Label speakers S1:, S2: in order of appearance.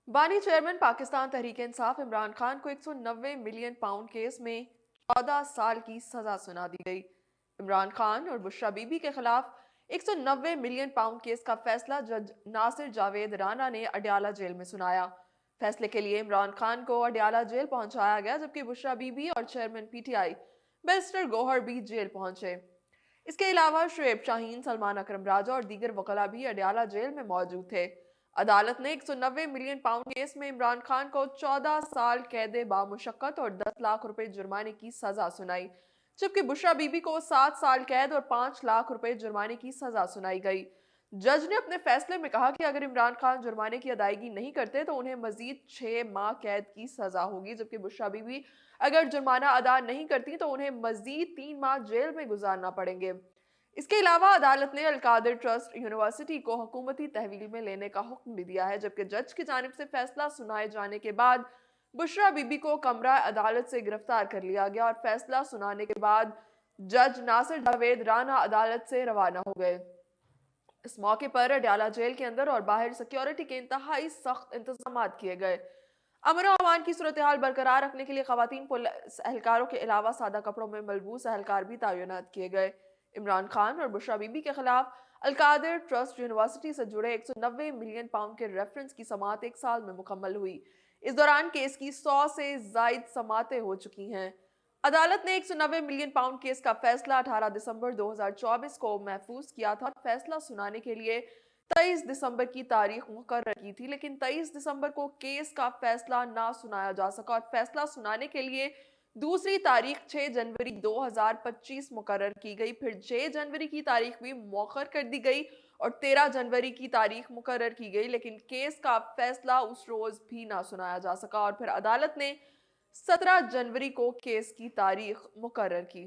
S1: बानी चेयरमैन पाकिस्तान तहरीक-ए-इंसाफ इमरान खान को 190 million pound case में 14 साल की सजा सुना दी गई। इमरान खान और बुशरा बीबी के खिलाफ 190 मिलियन पाउंड केस का फैसला जज नासिर जावेद राना ने अडयाला जेल में सुनाया। फैसले के लिए इमरान खान को अडयाला जेल पहुंचाया गया, जबकि बुशरा बीबी और चेयरमैन पीटीआई बैरिस्टर गौहर भी जेल पहुंचे। इसके अलावा शुएब शाहीन, सलमान अकरम राजा और दीगर वकला भी अडयाला जेल में मौजूद थे। अदालत ने 190 मिलियन पाउंड केस में इमरान खान को 14 साल कैद बामुशक्कत और 10 लाख रुपए जुर्माने की सजा सुनाई, जबकि बुशरा बीबी को 7 साल कैद और 5 लाख रुपए जुर्माने की सजा सुनाई गई। जज ने अपने फैसले में कहा कि अगर इमरान खान जुर्माने की अदायगी नहीं करते तो उन्हें मजीद 6 माह कैद की सजा होगी, जबकि बुशरा बीबी अगर जुर्माना अदा नहीं करती तो उन्हें मजीद 3 माह जेल में गुजारना पड़ेंगे। इसके अलावा अदालत ने अल-कादिर ट्रस्ट यूनिवर्सिटी को हुकूमती तहवील में लेने का हुक्म भी दिया है, जबकि जज की जानिब से फैसला सुनाए जाने के बाद बुशरा बीबी को कमरा अदालत से गिरफ्तार कर लिया गया और फैसला सुनाने के बाद जज नासिर जावेद राना अदालत से रवाना हो गए। इस मौके पर अडयाला जेल के अंदर और बाहर सिक्योरिटी के इंतहाई सख्त इंतजाम किए गए। अमन और अमान की सूरत हाल बरकरार रखने के लिए खवातीन पुलिस एहलकारों के अलावा सादा कपड़ों में मलबूस एहलकार भी तैनात किए गए। इमरान खान और बुशरा बीबी के खिलाफ अल-कादिर ट्रस्ट यूनिवर्सिटी से जुड़े 190 मिलियन पाउंड के रेफरेंस की समाअत 1 साल में मुकम्मल हुई। इस दौरान केस की 100 से जायद समाअतें हो चुकी हैं। अदालत ने 190 मिलियन पाउंड केस का फैसला 18 दिसंबर 2024 को महफूज किया था और फैसला सुनाने के लिए 23 दिसंबर की तारीख मुकर्रर की थी, लेकिन 23 दिसंबर को केस का फैसला ना सुनाया जा सका और फैसला सुनाने के लिए दूसरी तारीख 6 जनवरी 2025 मुकर्रर की गई। फिर 6 जनवरी की तारीख भी मौखर कर दी गई और 13 जनवरी की तारीख मुकर्रर की गई, लेकिन केस का फैसला उस रोज भी ना सुनाया जा सका और फिर अदालत ने 17 जनवरी को केस की तारीख मुकर्रर की।